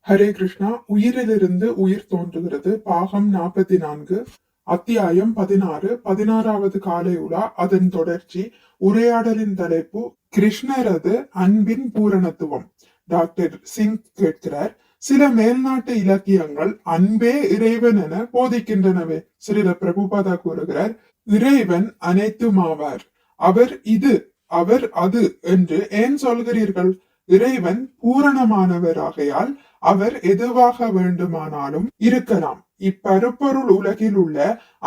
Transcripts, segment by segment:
ஹரே கிருஷ்ணா. உயிரிலிருந்து உயிர் தோன்றுகிறது. பாகம் 44, அத்தியாயம் 16, 16வது காலை உலா, அதன் தொடர்ச்சி. உரையாடலின் தலைப்பு கிருஷ்ணரது அன்பின் பூரணத்துவம். டாக்டர் சிங் கேட்கிறார், சில மேல்நாட்டு இலக்கியங்கள் அன்பே இறைவன் என போதிக்கின்றனவே. ஸ்ரீல பிரபுபாதா கூறுகிறார், இறைவன் அனைத்துமாவார். அவர் இது, அவர் அது என்று ஏன் சொல்கிறீர்கள்? இறைவன் பூரணமானவராகையால் அவர் எதுவாக வேண்டுமானாலும் இருக்கலாம். இப்பருப்பொருள் உலகில் உள்ள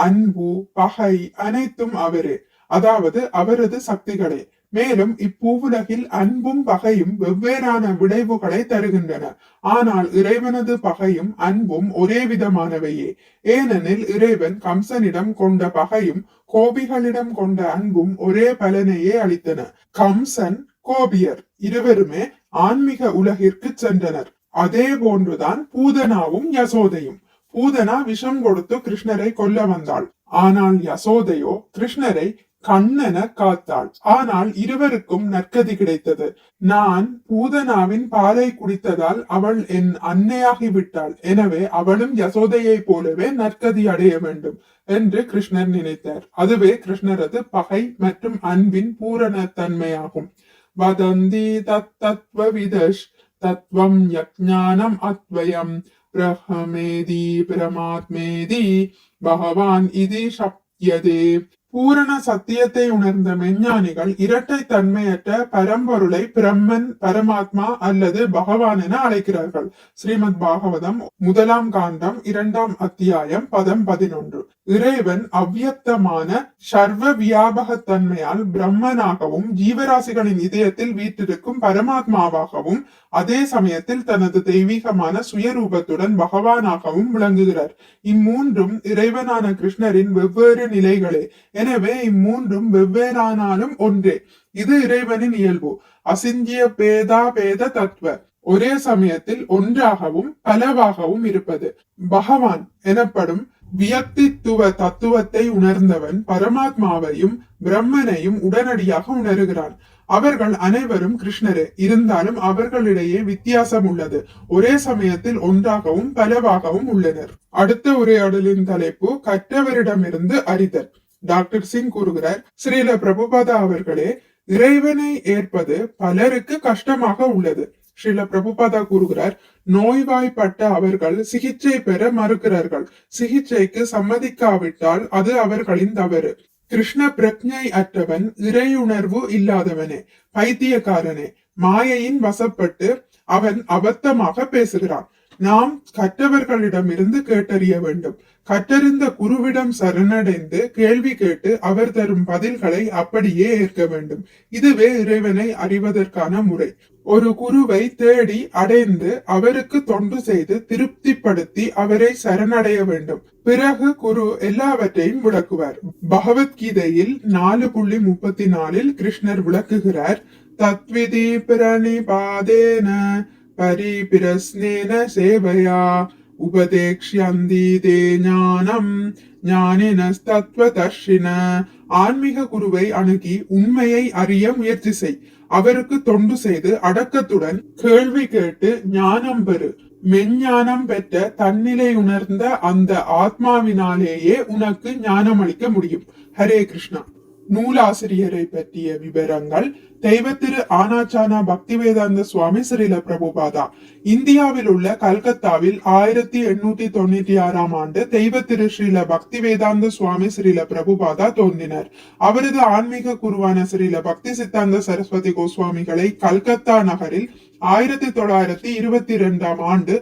அன்பு, பகை அனைத்தும் அவரே, அதாவது அவரது சக்திகளே. மேலும் இப்பூவுலகில் அன்பும் பகையும் வெவ்வேறான விளைவுகளை தருகின்றன. ஆனால் இறைவனது பகையும் அன்பும் ஒரே விதமானவையே. ஏனெனில் இறைவன் கம்சனிடம் கொண்ட பகையும் கோபிகளிடம் கொண்ட அன்பும் ஒரே பலனையே அளித்தன. கம்சன், கோபியர் இருவருமே ஆன்மீக உலகிற்கு சென்றனர். அதே போன்றுதான் பூதனாவும் யசோதையும். பூதனா விஷம் கொடுத்து கிருஷ்ணரை கொல்ல வந்தாள். ஆனால் யசோதையோ கிருஷ்ணரை கண்ணென காத்தாள். ஆனால் இருவருக்கும் நற்கதி கிடைத்தது. நான் பூதனாவின் பாலை குடித்ததால் அவள் என் அன்னையாகிவிட்டாள். எனவே அவளும் யசோதையை போலவே நற்கதி அடைய வேண்டும் என்று கிருஷ்ணர் நினைத்தார். அதுவே கிருஷ்ணரது பகை மற்றும் அன்பின் பூரண தன்மையாகும். வதந்தி தத்தத்வவிதஷ் தத்வம் யஜ்ஞானம் அத்வயம் பிரஹமேதி பிரமாத்மேதி பகவான் இதி சப்யதே. பூரண சத்தியத்தை உணர்ந்த மெஞ்ஞானிகள் இரட்டை தன்மையற்ற பரம்பொருளை பிரம்மன், பரமாத்மா அல்லது பகவான் என அழைக்கிறார்கள். ஸ்ரீமத் பாகவதம் 1ஆம் காண்டம் 2ஆம் அத்தியாயம் பதம் 11. இறைவன் அவ்வியக்தமான சர்வ வியாபகத்தன்மையால் பிரம்மனாகவும் ஜீவராசிகளின் இதயத்தில் வீற்றிருக்கும் பரமாத்மாவாகவும் அதே சமயத்தில் தனது தெய்வீகமான சுயரூபத்துடன் பகவானாகவும் விளங்குகிறார். இம்மூன்றும் இறைவனான கிருஷ்ணரின் வெவ்வேறு நிலைகளே. எனவே இம்மூன்றும் வெவ்வேறானாலும் ஒன்றே. இது இறைவனின் இயல்பு. அசிந்திய பேதா பேத தத்துவ, ஒரே சமயத்தில் ஒன்றாகவும் பலவாகவும் இருப்பது. பகவான் எனப்படும் வியக்தித்துவ தத்துவத்தை உணர்ந்தவன் பரமாத்மாவையும் பிரம்மனையும் உடனடியாக உணர்கிறான். அவர்கள் அனைவரும் கிருஷ்ணரே. இருந்தாலும் அவர்களிடையே வித்தியாசம் உள்ளது. ஒரே சமயத்தில் ஒன்றாகவும் பலவாகவும் உள்ளனர். அடுத்த உரையாடலின் தலைப்பு கற்றவரிடமிருந்து அறிதல். டாக்டர் சிங் கூறுகிறார், ஸ்ரீல பிரபுபாதா அவர்களே, இறைவனை ஏற்பது பலருக்கு கஷ்டமாக உள்ளது. ஸ்ரீல பிரபுபாதா கூறுகிறார், நோய்வாய்ப்பட்ட அவர்கள் சிகிச்சை பெற மறுக்கிறார்கள். சிகிச்சைக்கு சம்மதிக்காவிட்டால் அது அவர்களின் தவறு. கிருஷ்ண பிரக்ஞை அற்றவன் இறையுணர்வு இல்லாதவனே, பைத்தியக்காரனே, மாயையின் வசப்பட்டு அவன் அபத்தமாக பேசுகிறான். நாம் கற்றவர்களிடமிருந்து கேட்டறிய வேண்டும். கற்றறிந்த குருவிடம் சரணடைந்து கேள்வி கேட்டு அவர் தரும் பதில்களை அப்படியே ஏற்க வேண்டும். இதுவே இறைவனை அறிவதற்கான முறை. ஒரு குருவை தேடி அடைந்து அவருக்கு தொண்டு செய்து திருப்திப்படுத்தி அவரை சரணடைய வேண்டும். பிறகு குரு எல்லாவற்றையும் விளக்குவார். பகவத்கீதையில் 4.34 கிருஷ்ணர் விளக்குகிறார், தத்விதி பிரணிபாதேன பரிபிரஸ்னேன சேவையா உபதேக்ஷ்யந்தி தே ஞானம் ஞானினஸ்தத்வதர்ஷின. ஆன்மீக குருவை அணுகி உண்மையை அறிய முயற்சி செய். அவருக்கு தொண்டு செய்து அடக்கத்துடன் கேள்வி கேட்டு ஞானம் பெறு. மெஞ்ஞானம் பெற்ற தன்னிலை உணர்ந்த அந்த ஆத்மாவினாலேயே உனக்கு ஞானம் அளிக்க முடியும். ஹரே கிருஷ்ணா. நூலாசிரியரை பற்றிய விவரங்கள். தெய்வத்திரு ஆனாச்சானா பக்திவேதாந்த சுவாமி ஸ்ரீல பிரபுபாதா. இந்தியாவில் உள்ள கல்கத்தாவில் 1896ஆம் ஆண்டு தெய்வத்திரு ஸ்ரீல பக்திவேதாந்த சுவாமி ஸ்ரீல பிரபுபாதா தோன்றினர். அவரது ஆன்மீக குருவான ஸ்ரீல பக்தி சித்தாந்த சரஸ்வதி கோஸ்வாமிகளை கல்கத்தா நகரில் 1922ஆம் ஆண்டு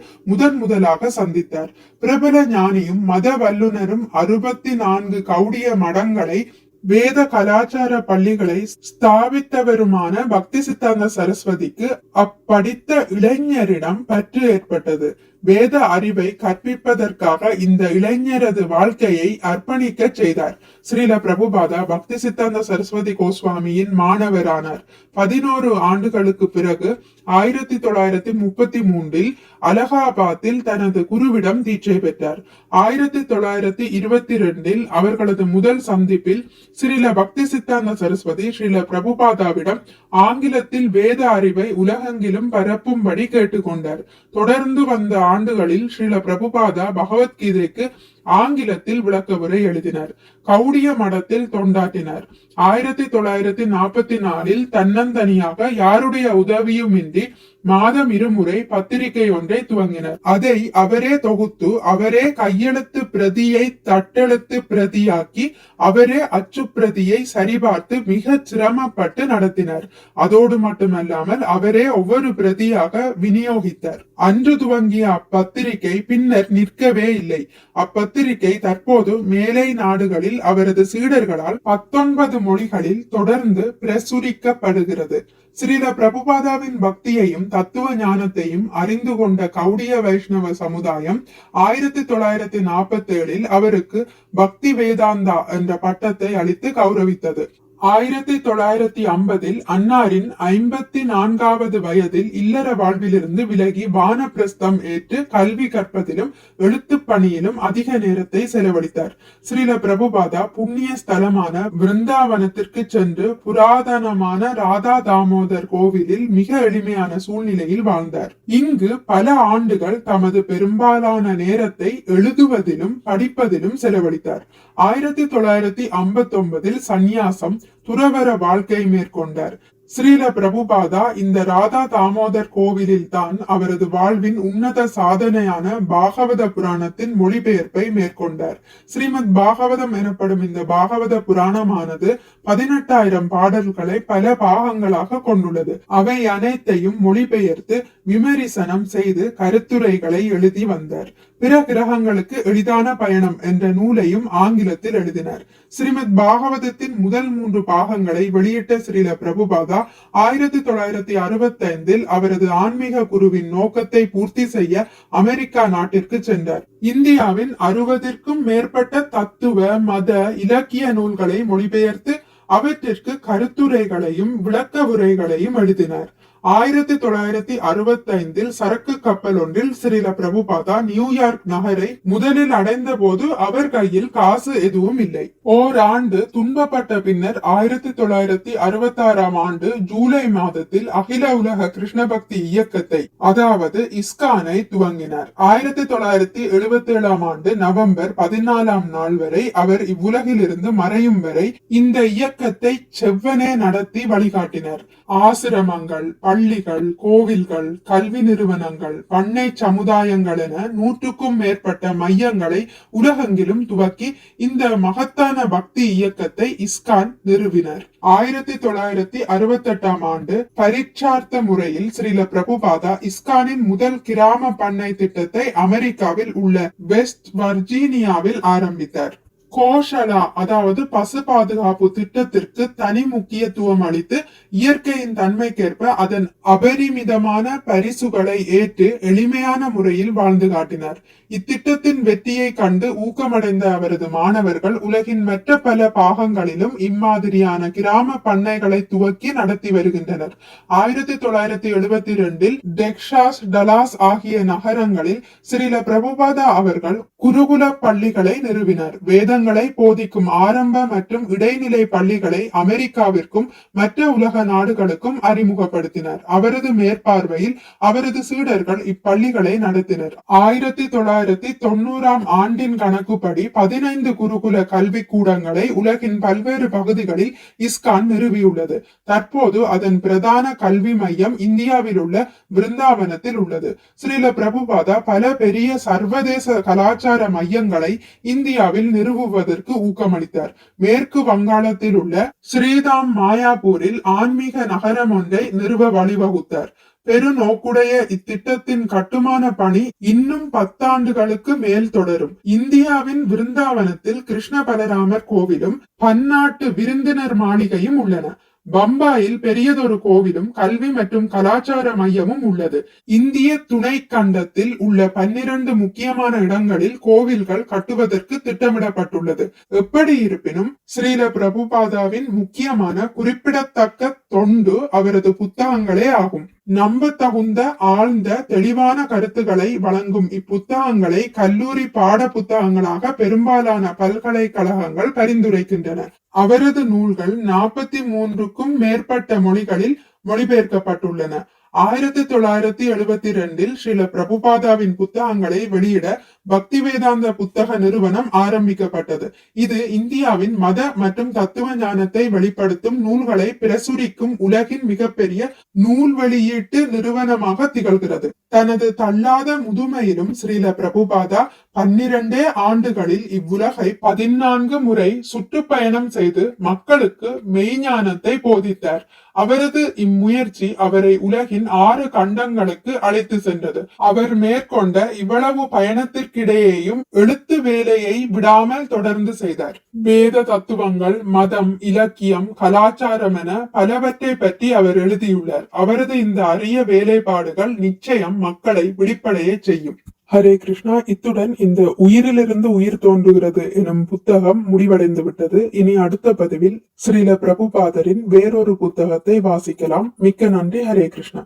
முதலாக சந்தித்தார். பிரபல ஞானியும் மத வல்லுனரும் 64 கௌடிய மடங்களை, வேத கலாச்சார பள்ளிகளை ஸ்தாபித்தவருமான பக்தி சித்தாந்த சரஸ்வதிக்கு அப்படித்த இளைஞரிடம் பற்று ஏற்பட்டது. வேத அறிவை கற்பிப்பதற்காக இந்த இளைஞரது வாழ்க்கையை அர்ப்பணிக்க செய்தார். ஸ்ரீல பிரபுபாதா பக்தி சித்தாந்த சரஸ்வதி கோஸ்வாமியின் மாணவரானார். 11 ஆண்டுகளுக்கு பிறகு 1933 அலகாபாத்தில் தனது குருவிடம் தீட்சை பெற்றார். 1922 அவர்களது முதல் சந்திப்பில் ஸ்ரீல பக்தி சித்தாந்த சரஸ்வதி ஸ்ரீல பிரபுபாதாவிடம் ஆங்கிலத்தில் வேத அறிவை உலகெங்கிலும் பரப்பும்படி கேட்டுக்கொண்டார். தொடர்ந்து வந்த ஆண்டுகளில் ஸ்ரீல பிரபுபாதா பகவத்கீதைக்கு ஆங்கிலத்தில் விளக்கவுரை எழுதினார். கௌடிய மடத்தில் தொண்டாற்றினார். 1944 தன்னந்தனியாக யாருடைய உதவியுமின்றி மாதம் 2 முறை பத்திரிகை ஒன்றை துவங்கினார். அதை அவரே தொகுத்து, அவரே கையெழுத்து பிரதியை தட்டெழுத்து பிரதியாக்கி, அவரே அச்சுப்பிரதியை சரிபார்த்து மிக சிரமப்பட்டு நடத்தினார். அதோடு மட்டுமல்லாமல் அவரே ஒவ்வொரு பிரதியாக விநியோகித்தார். அன்று துவங்கிய அப்பத்திரிகை பின்னர் நிற்கவே இல்லை. அப்பத்திரிகை தற்போது மேலை நாடுகளில் அவரது சீடர்களால் 19 மொழிகளில் தொடர்ந்து பிரசுரிக்கப்படுகிறது. ஸ்ரீல பிரபுபாதாவின் பக்தியையும் தத்துவ ஞானத்தையும் அறிந்து கொண்ட கௌடிய வைஷ்ணவ சமுதாயம் 1947 அவருக்கு பக்தி வேதாந்தா என்ற பட்டத்தை அளித்து கௌரவித்தது. 1950 அன்னாரின் 54வது வயதில் இல்லற வாழ்விலிருந்து விலகி வானப்பிரஸ்தம் ஏற்று கல்வி கற்பதிலும் எழுத்து பணியிலும் அதிக நேரத்தை செலவழித்தார். ஸ்ரீல பிரபுபாதா புண்ணிய ஸ்தலமான விருந்தாவனத்திற்கு சென்று புராதனமான ராதா தாமோதர் கோவிலில் மிக எளிமையான சூழ்நிலையில் வாழ்ந்தார். இங்கு பல ஆண்டுகள் தமது பெரும்பாலான நேரத்தை எழுதுவதிலும் படிப்பதிலும் செலவழித்தார். 1959 சந்நியாசம் துறவற வாழ்க்கை மேற்கொண்டார். ஸ்ரீல பிரபுபாதா இந்த ராதா தாமோதர் கோவிலில் தான் அவரது வாழ்வின் உன்னத சாதனையான பாகவத புராணத்தின் மொழிபெயர்ப்பை மேற்கொண்டார். ஸ்ரீமத் பாகவதம் எனப்படும் இந்த பாகவத புராணமானது 18,000 பாடல்களை பல பாகங்களாக கொண்டுள்ளது. அவை அனைத்தையும் மொழிபெயர்த்து விமரிசனம் செய்து கருத்துரைகளை எழுதி வந்தார். பிற கிரகங்களுக்கு எளிதான பயணம் என்ற நூலையும் ஆங்கிலத்தில் எழுதினார். ஸ்ரீமத் பாகவதத்தின் முதல் 3 பாகங்களை வெளியிட்ட ஸ்ரீல பிரபுபாதா 1965 அவரது ஆன்மீக குருவின் நோக்கத்தை பூர்த்தி செய்ய அமெரிக்கா நாட்டிற்கு சென்றார். இந்தியாவின் 60க்கும் மேற்பட்ட தத்துவ, மத, இலக்கிய நூல்களை மொழிபெயர்த்து அவற்றிற்கு கருத்துரைகளையும் விளக்க உரைகளையும் எழுதினார். 1965 சரக்கு கப்பல் ஒன்றில் ஸ்ரீல பிரபுபாதா நியூயார்க் நகரை முதலில் அடைந்த போது அவர் கையில் காசு எதுவும் இல்லை. ஓராண்டு துன்பப்பட்ட பின்னர் 1966 ஜூலை மாதத்தில் அகில உலக கிருஷ்ண பக்தி இயக்கத்தை, அதாவது இஸ்கானை துவங்கினார். 1977 நவம்பர் 14 வரை அவர் இவ்வுலகில் இருந்து மறையும் வரை இந்த இயக்கத்தை செவ்வனே நடத்தி வழிகாட்டினர். ஆசிரமங்கள், பள்ளிகள், கோவில்கள், கல்வி நிறுவனங்கள், பண்ணை சமுதாயங்கள் என 100க்கும் மேற்பட்ட மையங்களை உலகெங்கிலும் துவக்கி இந்த மகத்தான பக்தி இயக்கத்தை இஸ்கான் நிறுவினர். 1968 பரீட்சார்த்த முறையில் ஸ்ரீல பிரபுபாதா இஸ்கானின் முதல் கிராம பண்ணை திட்டத்தை அமெரிக்காவில் உள்ள வெஸ்ட் வர்ஜீனியாவில் ஆரம்பித்தார். கோஷலா, அதாவது பசு பாதுகாப்பு திட்டத்திற்கு தனி முக்கியத்துவம் அளித்து இயற்கையின் தன்மைக்கேற்ப அதன் அபரிமிதமான பரிசுகளை ஏற்று எளிமையான முறையில் வாழ்ந்து காட்டினார். இத்திட்டத்தின் வெற்றியை கண்டு ஊக்கமடைந்த அவரது மாணவர்கள் உலகின் மற்ற பல பாகங்களிலும் இம்மாதிரியான கிராம பண்ணைகளை துவக்கி நடத்தி வருகின்றனர். 1972 டெக்சாஸ், டலாஸ் ஆகிய நகரங்களில் ஸ்ரீல பிரபுபாதா அவர்கள் குருகுல பள்ளிகளை நிறுவினர். வேதங்களை போதிக்கும் ஆரம்ப மற்றும் இடைநிலை பள்ளிகளை அமெரிக்காவிற்கும் மற்ற உலக நாடுகளுக்கும் அறிமுகப்படுத்தினர். அவரது மேற்பார்வையில் அவரது சீடர்கள் இப்பள்ளிகளை நடத்தினர். 1990 கணக்குப்படி 15 குருகுல கல்வி கூடங்களை உலகின் பல்வேறு பகுதிகளில் இஸ்கான் நிறுவியுள்ளது. தற்போது அதன் பிரதான கல்வி மையம் இந்தியாவில் உள்ள பிருந்தாவனத்தில் உள்ளது. ஸ்ரீல பிரபுபாதா பல பெரிய சர்வதேச கலாச்சார மையங்களை இந்தியாவில் நிறுவுவதற்கு ஊக்கமளித்தார். மேற்கு வங்காளத்தில் உள்ள ஸ்ரீதாம் மாயாப்பூரில் ஆன்மீக நகரம் ஒன்றை நிறுவ வழிவகுத்தார். பெருநோக்குடைய இத்திட்டத்தின் கட்டுமான பணி இன்னும் 10 ஆண்டுகளுக்கு மேல் தொடரும். இந்தியாவின் விருந்தாவனத்தில் கிருஷ்ண பலராமர் கோவிலும் பன்னாட்டு விருந்தினர் மாளிகையும் உள்ளன. பம்பாயில் பெரியதொரு கோவிலும் கல்வி மற்றும் கலாச்சார மையமும் உள்ளது. இந்திய துணை கண்டத்தில் உள்ள 12 முக்கியமான இடங்களில் கோவில்கள் கட்டுவதற்கு திட்டமிடப்பட்டுள்ளது. எப்படி இருப்பினும் ஸ்ரீல பிரபுபாதாவின் முக்கியமான குறிப்பிடத்தக்க தொண்டு அவரது புத்தகங்களே ஆகும். நம்பத்தகுந்த ஆழ்ந்த தெளிவான கருத்துக்களை வழங்கும் இப்புத்தகங்களை கல்லூரி பாட புத்தகங்களாக பெரும்பாலான பல்கலைக்கழகங்கள் பரிந்துரைக்கின்றன. அவரது நூல்கள் 43க்கும் மேற்பட்ட மொழிகளில் மொழிபெயர்க்கப்பட்டுள்ளன. 1972 ஸ்ரீல பிரபுபாதாவின் புத்தகங்களை வெளியிட பக்தி வேதாந்த புத்தக நிறுவனம் ஆரம்பிக்கப்பட்டது. இது இந்தியாவின் மத மற்றும் தத்துவ ஞானத்தை வெளிப்படுத்தும் நூல்களை பிரசுரிக்கும் உலகின் மிகப்பெரிய நூல் வெளியீட்டு நிறுவனமாக திகழ்கிறது. தனது தள்ளாத முதுமையிலும் ஸ்ரீல பிரபுபாதா 12 ஆண்டுகளில் இவ்வுலகை 14 முறை சுற்றுப்பயணம் செய்து மக்களுக்கு மெய்ஞானத்தை போதித்தார். அவரது இம்முயற்சி அவரை உலகின் 6 கண்டங்களுக்கு அழைத்து சென்றது. அவர் மேற்கொண்ட இவ்வளவு பயணத்திற்கிடையேயும் எழுத்து வேலையை விடாமல் தொடர்ந்து செய்தார். வேத தத்துவங்கள், மதம், இலக்கியம், கலாச்சாரம் என பலவற்றை பற்றி அவர் எழுதியுள்ளார். அவரது இந்த அரிய வேலைப்பாடுகள் நிச்சயம் மக்களை விழிப்படைய செய்யும். ஹரே கிருஷ்ணா. இத்துடன் இந்த உயிரிலிருந்து உயிர் தோன்றுகிறது எனும் புத்தகம் முடிவடைந்து விட்டது. இனி அடுத்த பதிவில் ஸ்ரீல பிரபுபாதரின் வேறொரு புத்தகத்தை வாசிக்கலாம். மிக்க நன்றி. ஹரே கிருஷ்ணா.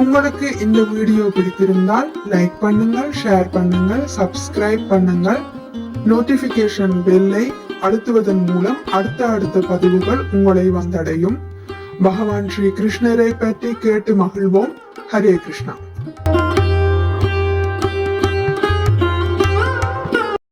உங்களுக்கு இந்த வீடியோ பிடித்திருந்தால் லைக் பண்ணுங்கள், ஷேர் பண்ணுங்கள், சப்ஸ்கிரைப் பண்ணுங்கள். நோட்டிபிகேஷன் பெல்லை அழுத்துவதன் மூலம் அடுத்த பதிவுகள் உங்களை வந்தடையும். பகவான் ஸ்ரீ கிருஷ்ணரை பற்றி கேட்டு மகிழ்வோம். ஹரே கிருஷ்ணா.